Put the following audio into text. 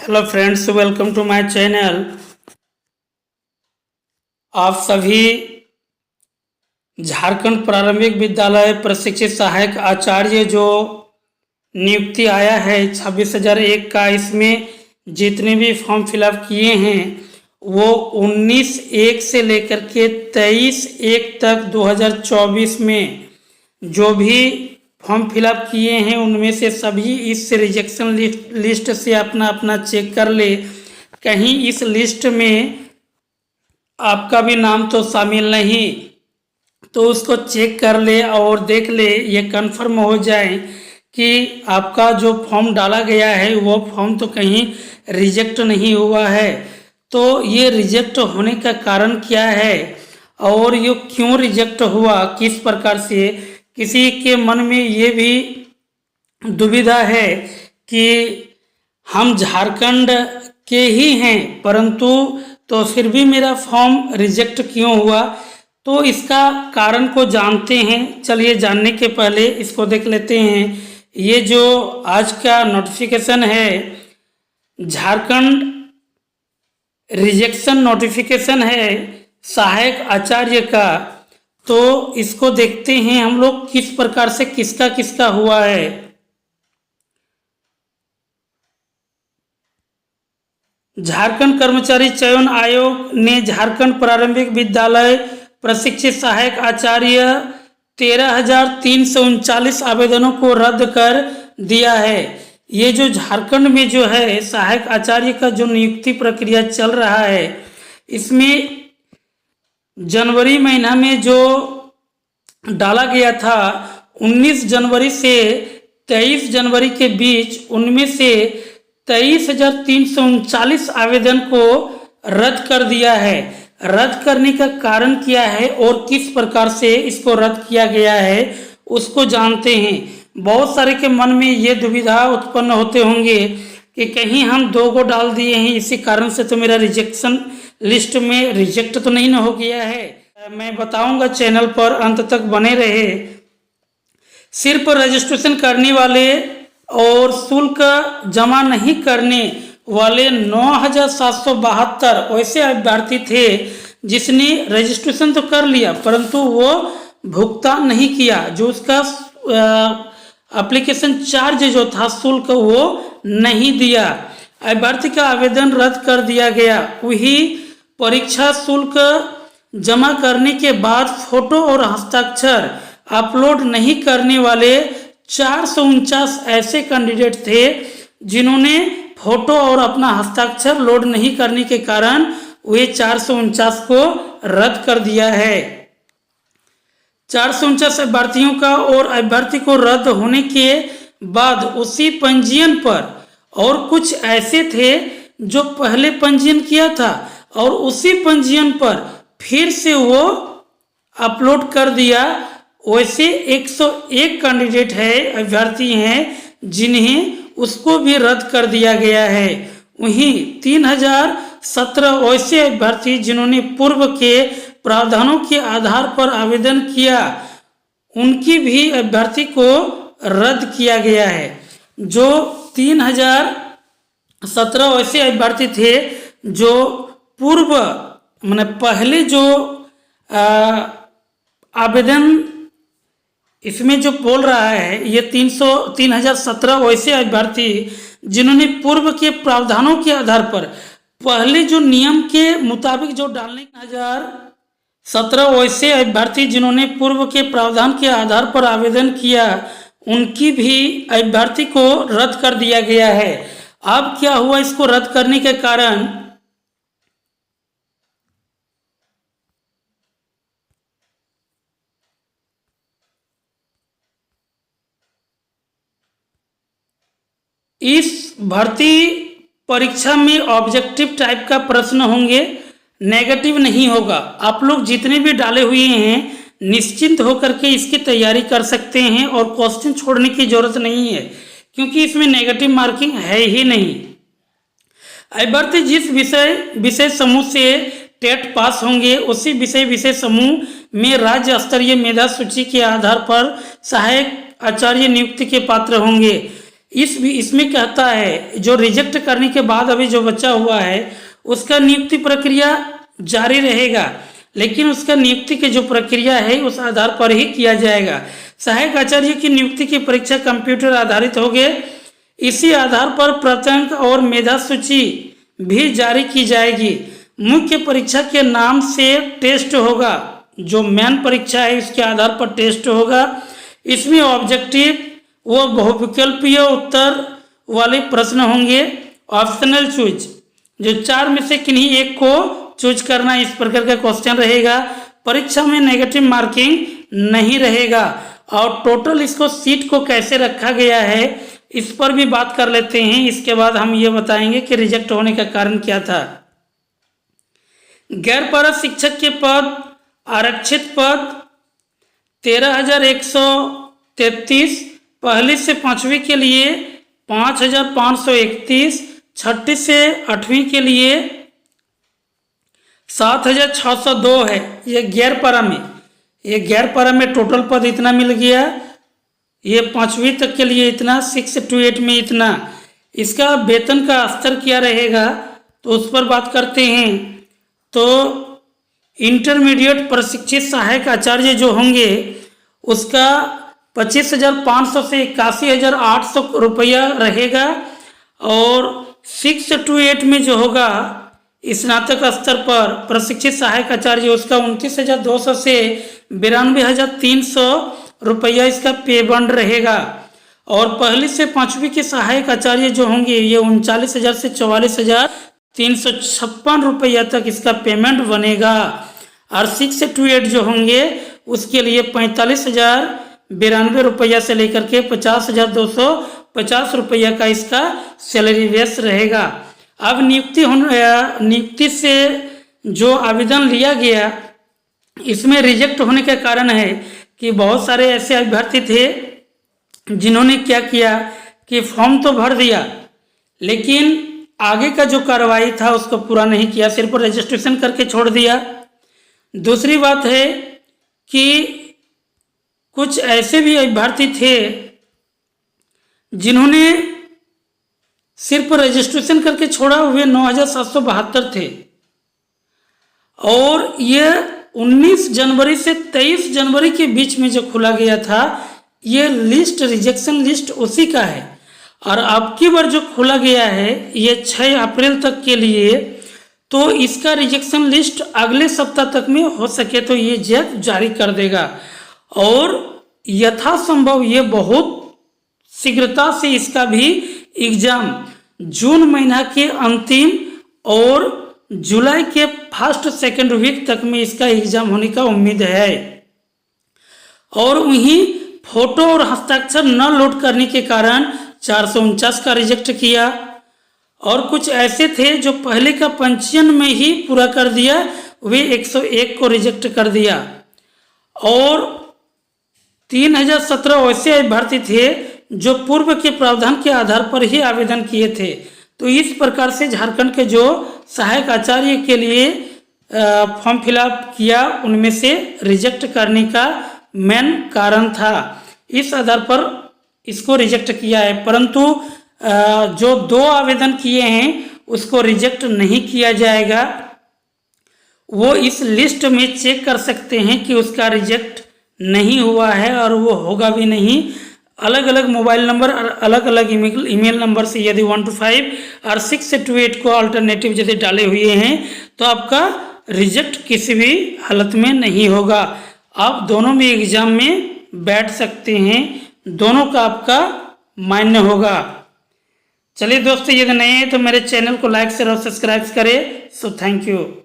Hello friends, welcome to my channel. आप सभी झारखंड प्रारंभिक विद्यालय प्रशिक्षित सहायक आचार्य जो नियुक्ति आया है 26,001 का, इसमें जितने भी फॉर्म फिलअप किए हैं वो 19/1 से लेकर के 23/1 तक 2024 में जो भी फॉर्म फिलअप किए हैं उनमें से सभी इस रिजेक्शन लिस्ट से अपना अपना चेक कर ले। कहीं इस लिस्ट में आपका भी नाम तो शामिल नहीं, तो उसको चेक कर ले और देख ले, ये कंफर्म हो जाए कि आपका जो फॉर्म डाला गया है वो फॉर्म तो कहीं रिजेक्ट नहीं हुआ है। तो ये रिजेक्ट होने का कारण क्या है और ये क्यों रिजेक्ट हुआ, किस प्रकार से, किसी के मन में ये भी दुविधा है कि हम झारखंड के ही हैं परंतु तो फिर भी मेरा फॉर्म रिजेक्ट क्यों हुआ। तो इसका कारण को जानते हैं। चलिए जानने के पहले इसको देख लेते हैं। ये जो आज का नोटिफिकेशन है झारखंड रिजेक्शन नोटिफिकेशन है सहायक आचार्य का, तो इसको देखते हैं हम लोग किस प्रकार से किसका किसका हुआ है। झारखंड कर्मचारी चयन आयोग ने झारखंड प्रारंभिक विद्यालय प्रशिक्षित सहायक आचार्य 13,339 आवेदनों को रद्द कर दिया है। ये जो झारखंड में जो है सहायक आचार्य का जो नियुक्ति प्रक्रिया चल रहा है, इसमें जनवरी महीना में जो डाला गया था 19 जनवरी से 23 जनवरी के बीच, उनमें से 23,339 आवेदन को रद्द कर दिया है। रद्द करने का कारण क्या है और किस प्रकार से इसको रद्द किया गया है उसको जानते हैं। बहुत सारे के मन में ये दुविधा उत्पन्न होते होंगे कि कहीं हम 2 को डाल दिए हैं, इसी कारण से तो मेरा रिजेक्शन लिस्ट में रिजेक्ट तो नहीं हो गया है। मैं बताऊंगा, चैनल पर अंत तक बने रहे। सिर्फ रजिस्ट्रेशन करने वाले और शुल्क जमा नहीं करने वाले 9,772 वैसे अभ्यर्थी थे जिसने रजिस्ट्रेशन तो कर लिया परंतु वो भुगतान नहीं किया। जो उसका एप्लीकेशन चार्ज जो था शुल्क वो नहीं दिया। अभ्यर्थी का आवेदन रद्द कर दिया गया। वही परीक्षा शुल्क जमा करने के बाद फोटो और हस्ताक्षर अपलोड नहीं करने वाले 449 ऐसे कैंडिडेट थे जिन्होंने फोटो और अपना हस्ताक्षर लोड नहीं करने के कारण वे 449 को रद्द कर दिया है। 449 अभ्यर्थियों का और अभ्यर्थी को रद्द होने के बाद उसी पंजीयन पर और कुछ ऐसे थे जो पहले पंजीयन किया था और उसी पंजीयन पर फिर से वो अपलोड कर दिया। वैसे 101 कैंडिडेट है, अभ्यर्थी हैं जिन्हें उसको भी रद्द कर दिया गया है। वहीं 3,017 वैसे अभ्यर्थी जिन्होंने पूर्व के प्रावधानों के आधार पर आवेदन किया, उनकी भी अभ्यर्थी को रद्द किया गया है। जो 3,017 वैसे अभ्यर्थी थे जो पूर्व मैंने पहले जो आवेदन इसमें जो बोल रहा है, ये 3,017 वैसे अभ्यर्थी जिन्होंने पूर्व के प्रावधानों के आधार पर पहले जो नियम के मुताबिक जो डालने 3,017 वैसे अभ्यर्थी जिन्होंने पूर्व के प्रावधान के आधार पर आवेदन किया, उनकी भी अभ्यर्थी को रद्द कर दिया गया है। अब क्या हुआ इसको रद्द करने के कारण, इस भर्ती परीक्षा में ऑब्जेक्टिव टाइप का प्रश्न होंगे, नेगेटिव नहीं होगा। आप लोग जितने भी डाले हुए हैं निश्चिंत होकर के इसकी तैयारी कर सकते हैं और क्वेश्चन छोड़ने की जरूरत नहीं है क्योंकि इसमें नेगेटिव मार्किंग है ही नहीं। अभ्यर्थी जिस विषय समूह से टेट पास होंगे उसी विषय समूह में राज्य स्तरीय मेधा सूची के आधार पर सहायक आचार्य नियुक्ति के पात्र होंगे। इसमें कहता है जो रिजेक्ट करने के बाद अभी जो बचा हुआ है उसका नियुक्ति प्रक्रिया जारी रहेगा, लेकिन उसका नियुक्ति की जो प्रक्रिया है उस आधार पर ही किया जाएगा। सहायक आचार्य की नियुक्ति की परीक्षा कंप्यूटर आधारित होगी। इसी आधार पर प्रत्यंक और मेधा सूची भी जारी की जाएगी। मुख्य परीक्षा के नाम से टेस्ट होगा, जो मेन परीक्षा है इसके आधार पर टेस्ट होगा। इसमें ऑब्जेक्टिव व बहुविकल्पीय उत्तर वाले प्रश्न होंगे। ऑप्शनल चूज, जो 4 में से किन्हीं एक को चूज करना, इस प्रकार का क्वेश्चन रहेगा। परीक्षा में नेगेटिव मार्किंग नहीं रहेगा। और टोटल इसको सीट को कैसे रखा गया है इस पर भी बात कर लेते हैं। इसके बाद हम ये बताएंगे कि रिजेक्ट होने का कारण क्या था। गैर पारा शिक्षक के पद, आरक्षित पद 13,133, पहली से 5वीं के लिए 5,531, छठी से 8वीं के लिए 7,602 है। ये गैर पारा में टोटल पद इतना मिल गया। ये 5वीं तक के लिए इतना, 6 to 8 में इतना। इसका वेतन का स्तर क्या रहेगा तो उस पर बात करते हैं। तो इंटरमीडिएट प्रशिक्षित सहायक आचार्य जो होंगे उसका 25,500 से 81,800 रुपया रहेगा। और 6 to 8 में जो होगा स्नातक स्तर पर प्रशिक्षित सहायक आचार्य उसका 29,200 से 92,300 रुपया इसका पे बंड रहेगा। और पहली से 5वीं के सहायक आचार्य जो होंगे ये 39,000 से 44,356 रुपया तक इसका पेमेंट बनेगा। और 6 to 8 जो होंगे उसके लिए 45,092 रुपया से लेकर के 50,250 रुपया का इसका सैलरी बेस रहेगा। अब नियुक्ति से जो आवेदन लिया गया इसमें रिजेक्ट होने का कारण है कि बहुत सारे ऐसे अभ्यर्थी थे जिन्होंने क्या किया कि फॉर्म तो भर दिया लेकिन आगे का जो कार्रवाई था उसको पूरा नहीं किया, सिर्फ रजिस्ट्रेशन करके छोड़ दिया। दूसरी बात है कि कुछ ऐसे भी अभ्यर्थी थे जिन्होंने सिर्फ रजिस्ट्रेशन करके छोड़ा हुए 9,772 थे। और ये 19 जनवरी से 23 जनवरी के बीच में जो खोला गया था ये लिस्ट, रिजेक्शन लिस्ट उसी का है। और अब की बार जो खोला गया है ये 6 अप्रैल तक के लिए, तो इसका रिजेक्शन लिस्ट अगले सप्ताह तक में हो सके तो ये जैक जारी कर देगा। और यथासंभव ये बहुत शीघ्रता से इसका भी एग्जाम जून महीना के अंतिम और जुलाई के फर्स्ट सेकेंड वीक तक में इसका एग्जाम होने का उम्मीद है। और वहीं फोटो और हस्ताक्षर न लोड करने के कारण 449 का रिजेक्ट किया। और कुछ ऐसे थे जो पहले का पंजीयन में ही पूरा कर दिया, वे 101 को रिजेक्ट कर दिया। और 3,017 वैसे अभ्यर्थी थे जो पूर्व के प्रावधान के आधार पर ही आवेदन किए थे। तो इस प्रकार से झारखंड के जो सहायक आचार्य के लिए फॉर्म फिलअप किया उनमें से रिजेक्ट करने का मेन कारण था। इस आधार पर इसको रिजेक्ट किया है, परंतु जो 2 आवेदन किए हैं उसको रिजेक्ट नहीं किया जाएगा। वो इस लिस्ट में चेक कर सकते हैं कि उसका रिजेक्ट नहीं हुआ है और वो होगा भी नहीं। अलग अलग मोबाइल नंबर और अलग अलग ईमेल नंबर से यदि 1 to 5 और 6 to 8 को अल्टरनेटिव यदि डाले हुए हैं तो आपका रिजेक्ट किसी भी हालत में नहीं होगा। आप दोनों में एग्जाम में बैठ सकते हैं, दोनों का आपका मान्य होगा। चलिए दोस्तों, यदि नए हैं तो मेरे चैनल को लाइक शेयर और सब्सक्राइब करें। So thank you.